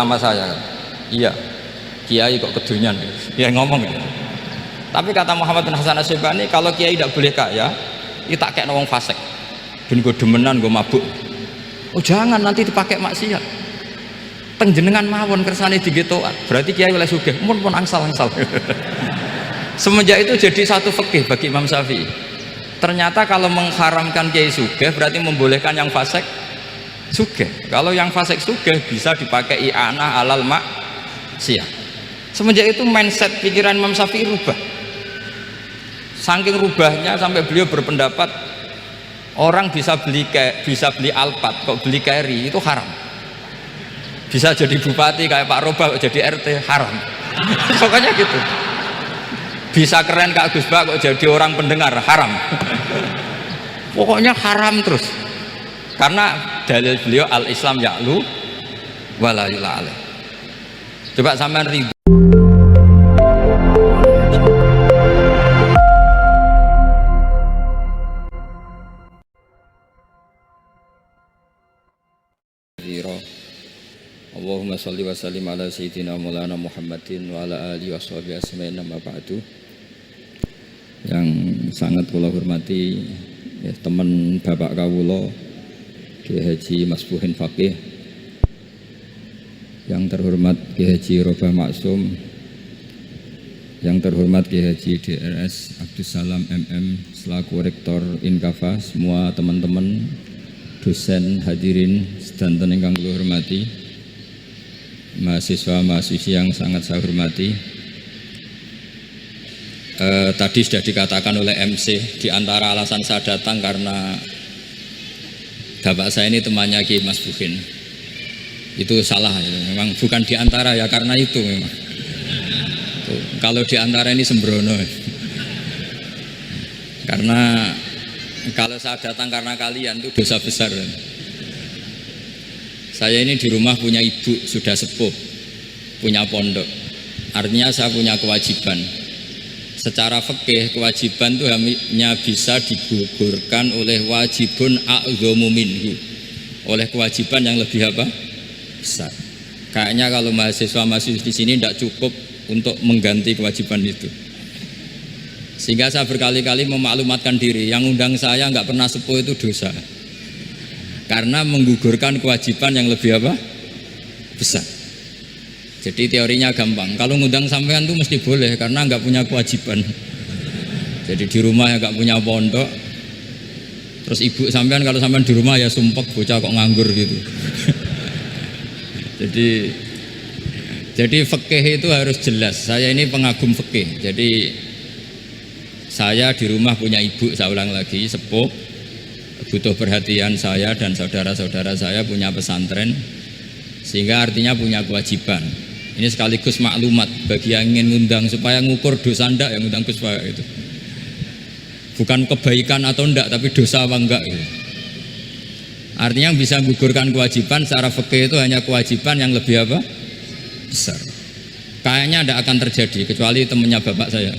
sama saya. Iya, kiai kok kedunyan, dia ngomong gitu. Tapi kata Muhammad bin Hasan Asy-Syaibani, kalau kiai tidak boleh kaya, itu tak kayak wong fasik, ben gue demenan gue mabuk. Oh jangan, nanti dipakai maksiat. Teng jenengan mawon kersane digetokan, berarti kiai oleh sugih, pun angsal-angsal. Semenjak itu jadi satu fikih bagi Imam Syafi'i. Ternyata kalau mengharamkan kiai sugih berarti membolehkan yang fasik sugih. Kalau yang fasik sugih bisa dipakai i'anah alal maksiyah. Semenjak itu mindset pikiran Imam Syafi'i rubah. Saking rubahnya sampai beliau berpendapat orang bisa beli Alphard kok beli carry itu haram. Bisa jadi bupati kayak Pak Roba kok jadi RT haram. Pokoknya gitu. Bisa keren Kak Gus Bak kok jadi orang pendengar haram. Pokoknya haram terus. Karena dalil beliau al-Islam ya'lu wala yula alaih. Coba sampean ridho. Allahumma sholli wa sallim ala sayyidina maulana Muhammadin wa ala alihi wa sahbihi asma'in amma ba'du. Yang sangat kula hormati ya, teman Bapak kawula Kiai Haji Masbuhin Faqih, yang terhormat Kiai Haji Robah Maksum, yang terhormat Kiai Haji DRS Abdus Salam MM selaku Rektor Inkafa, semua teman-teman dosen hadirin sedanten ingkang kula hormati, mahasiswa-mahasiswi yang sangat saya hormati. Tadi sudah dikatakan oleh MC, di antara alasan saya datang karena bapak saya ini temannya Kiai Masbuhin. Itu salah ya. Memang bukan di antara ya, karena itu memang. Tuh, kalau di antara ini sembrono. Karena kalau saya datang karena kalian itu dosa besar. Saya ini di rumah punya ibu sudah sepuh, punya pondok. Artinya saya punya kewajiban. Secara fikih kewajiban itu hanya bisa digugurkan oleh wajibun a'dhamu minhu, oleh kewajiban yang lebih apa? Besar. Kayaknya kalau mahasiswa-mahasiswa di sini tidak cukup untuk mengganti kewajiban itu. Sehingga saya berkali-kali memaklumatkan diri, yang undang saya nggak pernah sepuh itu dosa. Karena menggugurkan kewajiban yang lebih apa? Besar. Jadi teorinya gampang. Kalau ngundang sampean tuh mesti boleh karena nggak punya kewajiban. Jadi di rumah ya nggak punya pondok. Terus ibu sampean kalau sampean di rumah ya sumpek bocah kok nganggur gitu. Jadi fikih itu harus jelas. Saya ini pengagum fikih. Jadi saya di rumah punya ibu, saya ulang lagi, sepuh, butuh perhatian saya dan saudara-saudara saya punya pesantren, sehingga artinya punya kewajiban. Ini sekaligus maklumat bagi yang ingin ngundang supaya ngukur dosa ndak yang ngundang Gus Pak itu. Bukan kebaikan atau ndak, tapi dosa apa enggak gitu. Artinya yang bisa menggugurkan kewajiban secara fikih itu hanya kewajiban yang lebih apa? Besar. Kayaknya tidak akan terjadi kecuali temannya bapak saya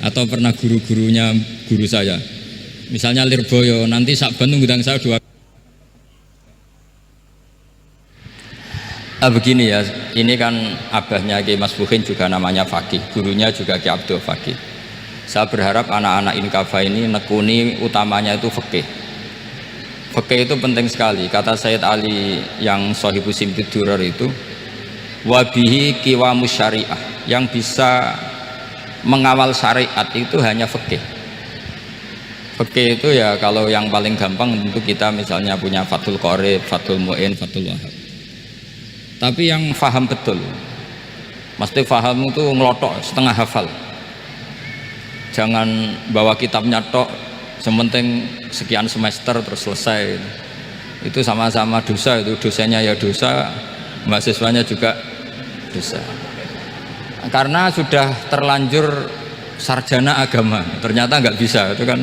atau pernah guru-gurunya guru saya. Misalnya Lirboyo, nanti Saban ngundang saya 2. Begini ya, ini kan abahnya Kiai Masbuhin juga namanya Faqih, gurunya juga Kiai Abdul Faqih. Saya berharap anak-anak Inkafa ini nekuni utamanya itu fikih. Fikih itu penting sekali. Kata Sayyid Ali yang Shahibu Simtid Durar itu, wabihi qiwamus syariah, yang bisa mengawal syariat itu hanya fikih. Fikih itu ya kalau yang paling gampang tentu kita misalnya punya Fathul Qorib, Fathul Mu'in, Fathul Wahab. Tapi yang faham betul, mesti faham itu ngelotok setengah hafal. Jangan bawa kitabnya tok, sementing sekian semester terus selesai. Itu sama-sama dosa, itu dosanya ya dosa, mahasiswanya juga dosa. Karena sudah terlanjur sarjana agama, ternyata nggak bisa, itu kan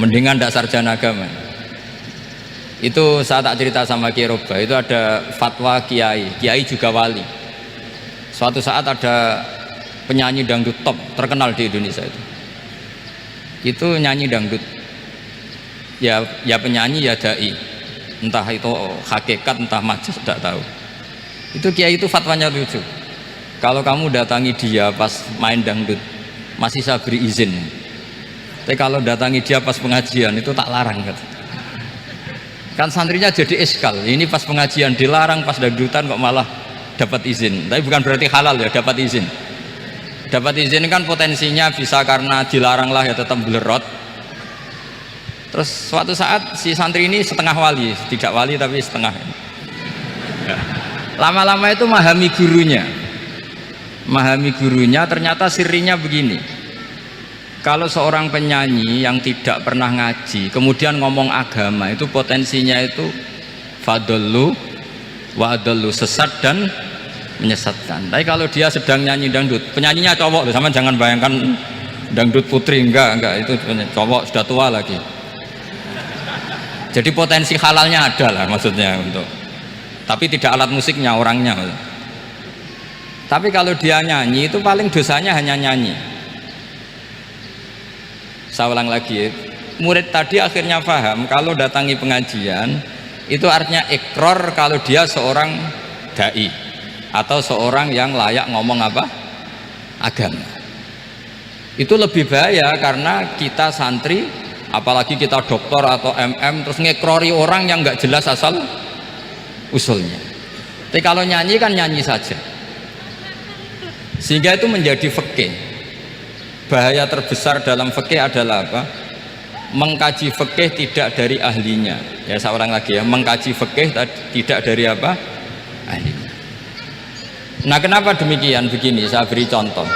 mendingan tidak sarjana agama. Itu saya tak cerita sama Kiai Roba, itu ada fatwa kiai juga wali. Suatu saat ada penyanyi dangdut top terkenal di Indonesia itu nyanyi dangdut, ya penyanyi ya dai, entah itu hakikat entah majas tidak tahu. Itu kiai itu fatwanya lucu. Kalau kamu datangi dia pas main dangdut, masih saya beri izin. Tapi kalau datangi dia pas pengajian itu tak larang kan. Kan santrinya jadi eskal. Ini pas pengajian dilarang, pas dangdutan kok malah dapat izin. Tapi bukan berarti halal ya, dapat izin. Dapat izin kan potensinya bisa karena dilarang lah ya tetap belerot. Terus suatu saat si santri ini setengah wali, tidak wali tapi setengah. Lama-lama itu memahami gurunya, ternyata sirinya begini. Kalau seorang penyanyi yang tidak pernah ngaji kemudian ngomong agama, itu potensinya itu fadallu wa adallu, sesat dan menyesatkan. Tapi kalau dia sedang nyanyi dangdut, penyanyinya cowok loh, sama jangan bayangkan dangdut putri, enggak, itu cowok sudah tua lagi. Jadi potensi halalnya ada lah maksudnya untuk, tapi tidak alat musiknya, orangnya. Tapi kalau dia nyanyi itu paling dosanya hanya nyanyi. Saya ulang lagi, murid tadi akhirnya paham kalau datangi pengajian itu artinya ikrar kalau dia seorang dai atau seorang yang layak ngomong apa? Agama. Itu lebih bahaya karena kita santri, apalagi kita doktor atau MM, terus ngekrori orang yang nggak jelas asal usulnya. Tapi kalau nyanyi kan nyanyi saja, sehingga itu menjadi fikih. Bahaya terbesar dalam fikih adalah apa? Mengkaji fikih tidak dari ahlinya. Ya saya ulang lagi ya, mengkaji fikih tidak dari apa? Ahlinya. Nah kenapa demikian? Begini, saya beri contoh.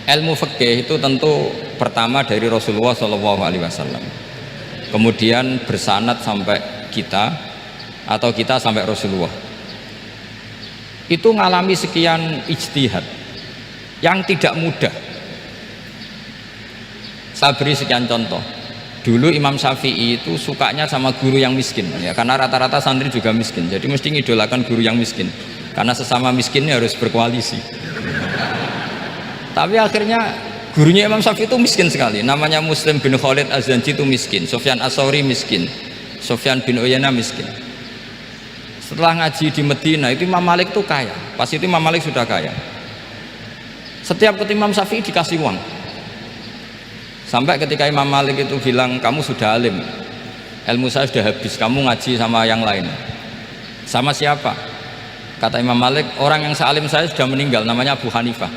Ilmu fikih itu tentu pertama dari Rasulullah SAW, kemudian bersanad sampai kita atau kita sampai Rasulullah. Itu ngalami sekian ijtihad yang tidak mudah. Saya beri sekian contoh. Dulu Imam Syafi'i itu sukanya sama guru yang miskin ya, karena rata-rata santri juga miskin, jadi mesti ngidolakan guru yang miskin karena sesama miskinnya harus berkoalisi. Tapi akhirnya gurunya Imam Syafi'i itu miskin sekali, namanya Muslim bin Khalid Az-Zanji itu miskin, Sufyan As-Sauri miskin, Sufyan bin Uyainah miskin. Setelah ngaji di Medina itu Imam Malik itu kaya, pas itu Imam Malik sudah kaya. Setiap ketemu Imam Syafi'i dikasih uang. Sampai ketika Imam Malik itu bilang, kamu sudah alim, ilmu saya sudah habis, kamu ngaji sama yang lain. Sama siapa? Kata Imam Malik, orang yang sealim saya sudah meninggal, namanya Abu Hanifah,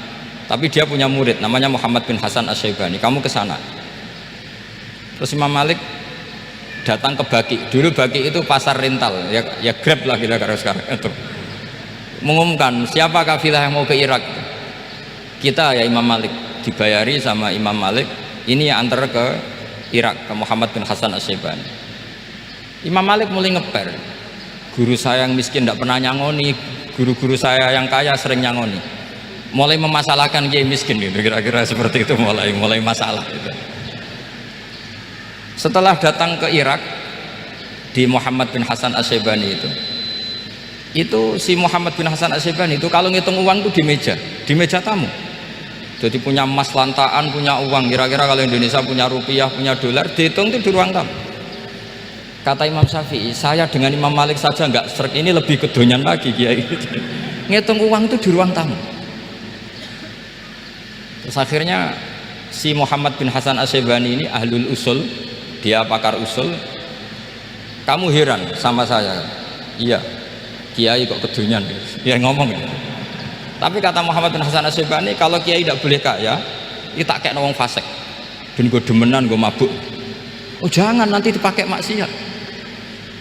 tapi dia punya murid namanya Muhammad bin Hasan Asy-Syaibani, kamu ke sana. Terus Imam Malik datang ke Baki. Dulu Baki itu pasar rental ya Grab lah kira-kira sekarang itu. Mengumumkan siapa kafilah yang mau ke Irak. Kita ya Imam Malik, dibayari sama Imam Malik, ini yang antar ke Irak, ke Muhammad bin Hasan Asy-Syaibani. Imam Malik mulai ngeper, guru saya yang miskin tidak pernah nyangoni, guru-guru saya yang kaya sering nyangoni. Mulai memasalahkan kiai miskin gitu, kira-kira seperti itu, mulai masalah gitu. Setelah datang ke Irak di Muhammad bin Hasan Asy-Syaibani itu si Muhammad bin Hasan Asy-Syaibani itu kalau ngitung uang itu di meja tamu. Jadi punya emas lantaan, punya uang, kira-kira kalau Indonesia punya rupiah, punya dolar, dihitung itu di ruang tamu. Kata Imam Syafi'i, saya dengan Imam Malik saja nggak serik, ini lebih kedonyan lagi kiai. Ngitung uang itu di ruang tamu. Terus akhirnya si Muhammad bin Hasan Asy-Syaibani ini ahlul usul, dia pakar usul. Kamu heran sama saya? Iya, kiai kok kedonyan, dia ngomong gitu. Tapi kata Muhammad bin Hasan Asy-Syaibani, kalau kiai tidak boleh kaya, itu tak kayak wong fasik, ben gue demenan, gue mabuk. Oh jangan, nanti dipakai maksiat.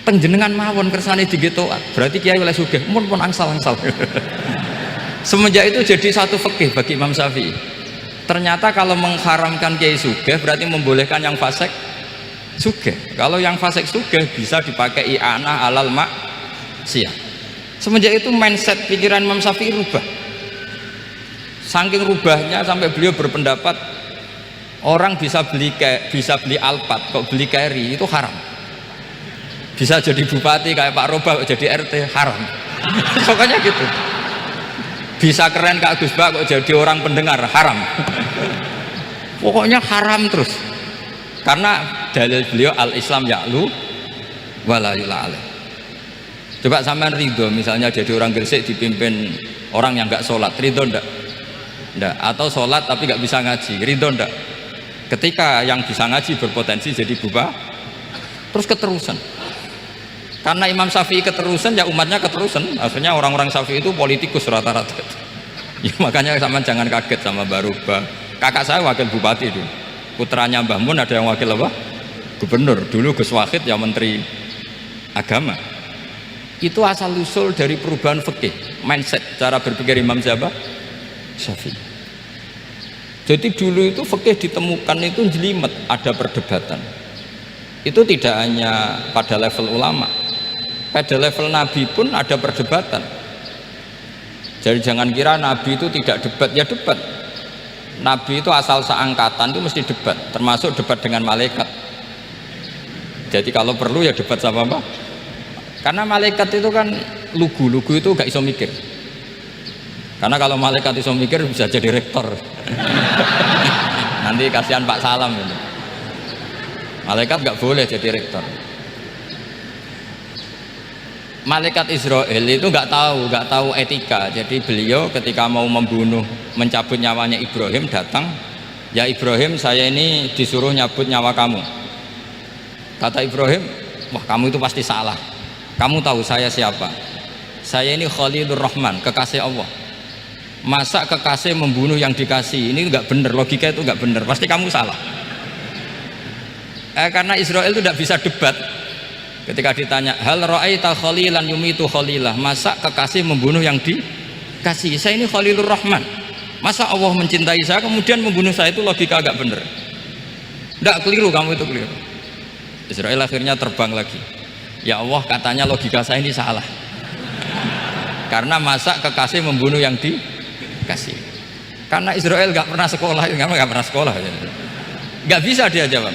Penjenengan mawon kersane digetokan, berarti kiai oleh sugih, mun pun angsal-angsal. Semenjak itu jadi satu fikih bagi Imam Syafi'i. Ternyata kalau mengharamkan kiai sugih berarti membolehkan yang fasik sugih. Kalau yang fasik sugih bisa dipakai i'anah alal maksiat. Semenjak itu mindset pikiran Imam Syafi'i rubah. Saking rubahnya sampai beliau berpendapat orang bisa beli Alphard kok beli carry itu haram. Bisa jadi bupati kayak Pak Roba kok jadi RT haram. Pokoknya gitu. Bisa keren Kak Gus Bak kok jadi orang pendengar haram. Pokoknya haram terus. Karena dalil beliau al-Islam ya'lu wala yula alaih. Coba sampean ridho misalnya jadi orang Gresik dipimpin orang yang nggak sholat, ridho ndak? Ndak. Atau sholat tapi nggak bisa ngaji, ridho ndak? Ketika yang bisa ngaji berpotensi jadi bubar, terus keterusan. Karena Imam Syafi'i keterusan, ya umatnya keterusan. Akhirnya orang-orang Syafi'i itu politikus rata-rata. Ya, makanya sampean jangan kaget sama Mbah Rubah. Kakak saya wakil bupati dulu, putranya Mbah Mun ada yang wakil apa? Gubernur. Dulu Gus Wahid yang menteri agama. Itu asal usul dari perubahan fikih, mindset, cara berpikir Imam siapa? Syafi'i. Jadi dulu itu fikih ditemukan itu jelimet, ada perdebatan. Itu tidak hanya pada level ulama, pada level Nabi pun ada perdebatan. Jadi jangan kira Nabi itu tidak debat, ya debat. Nabi itu asal seangkatan itu mesti debat, termasuk debat dengan malaikat. Jadi kalau perlu ya debat sama apa? Karena malaikat itu kan lugu itu gak iso mikir. Karena kalau malaikat iso mikir bisa jadi rektor. Nanti kasihan Pak Salam ini. Malaikat gak boleh jadi rektor. Malaikat Israel itu nggak tahu etika. Jadi beliau ketika mau membunuh, mencabut nyawanya Ibrahim, datang, ya Ibrahim, saya ini disuruh nyabut nyawa kamu. Kata Ibrahim, wah kamu itu pasti salah. Kamu tahu saya siapa? Saya ini Khalilur Rahman, kekasih Allah. Masa kekasih membunuh yang dikasih? Ini nggak benar, logika itu nggak benar. Pasti kamu salah. Karena Israel itu tidak bisa debat. Ketika ditanya, hal ra'aita khalilan yumitu khalilah, masa kekasih membunuh yang dikasih? Saya ini Khalilur Rahman. Masa Allah mencintai saya kemudian membunuh saya? Itu logika agak bener. Tidak, keliru, kamu itu keliru. Israel akhirnya terbang lagi. Ya Allah, katanya logika saya ini salah. Karena masa kekasih membunuh yang dikasih? Karena Israel nggak pernah sekolah, nggak pernah sekolah, nggak bisa dia jawab.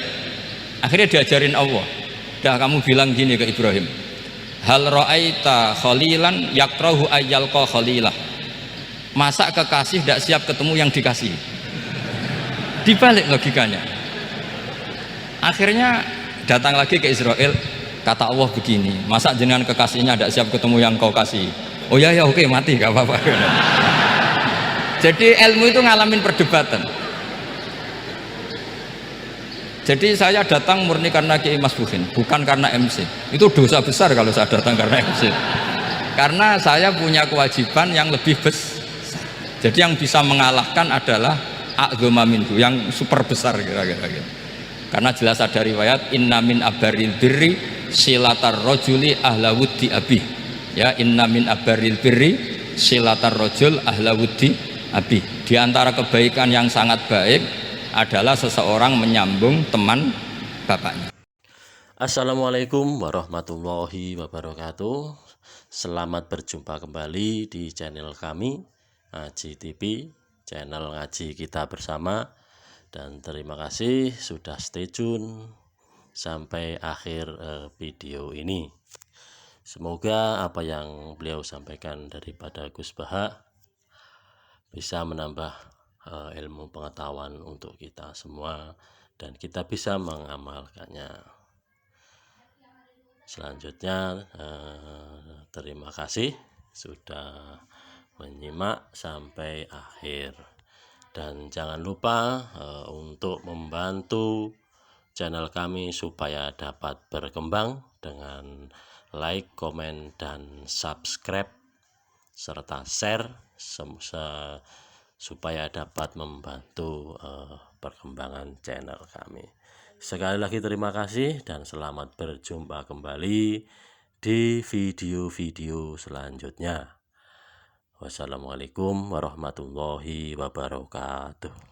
Akhirnya diajarin Allah. Dah kamu bilang gini ke Ibrahim, hal ra'aita khalilan yakrahu ayyalqa khalilah, masa kekasih tidak siap ketemu yang dikasih? Dibalik logikanya. Akhirnya datang lagi ke Israel, kata Allah begini, masa jenengan kekasihnya tidak siap ketemu yang kau kasih? Oh ya oke, mati gak apa-apa. Jadi ilmu itu ngalamin perdebatan. Jadi saya datang murni karena Kiai Mas Buhin, bukan karena MC. Itu dosa besar kalau saya datang karena MC. Karena saya punya kewajiban yang lebih besar. Jadi yang bisa mengalahkan adalah a'dzama minhu, yang super besar kira-kira. Karena jelas ada riwayat inna min abaril birri silatar rajuli ahla wuddi abi. Ya, inna min abaril birri silatar rajul ahla wuddi abi. Di antara kebaikan yang sangat baik adalah seseorang menyambung teman bapaknya. Assalamualaikum warahmatullahi wabarakatuh. Selamat berjumpa kembali di channel kami Ngaji TV, channel ngaji kita bersama. Dan terima kasih sudah stay tune sampai akhir video ini. Semoga apa yang beliau sampaikan daripada Gus Baha bisa menambah ilmu pengetahuan untuk kita semua dan kita bisa mengamalkannya. Selanjutnya terima kasih sudah menyimak sampai akhir, dan jangan lupa untuk membantu channel kami supaya dapat berkembang dengan like, komen, dan subscribe serta share supaya dapat membantu perkembangan channel kami. Sekali lagi terima kasih dan selamat berjumpa kembali di video-video selanjutnya. Wassalamualaikum warahmatullahi wabarakatuh.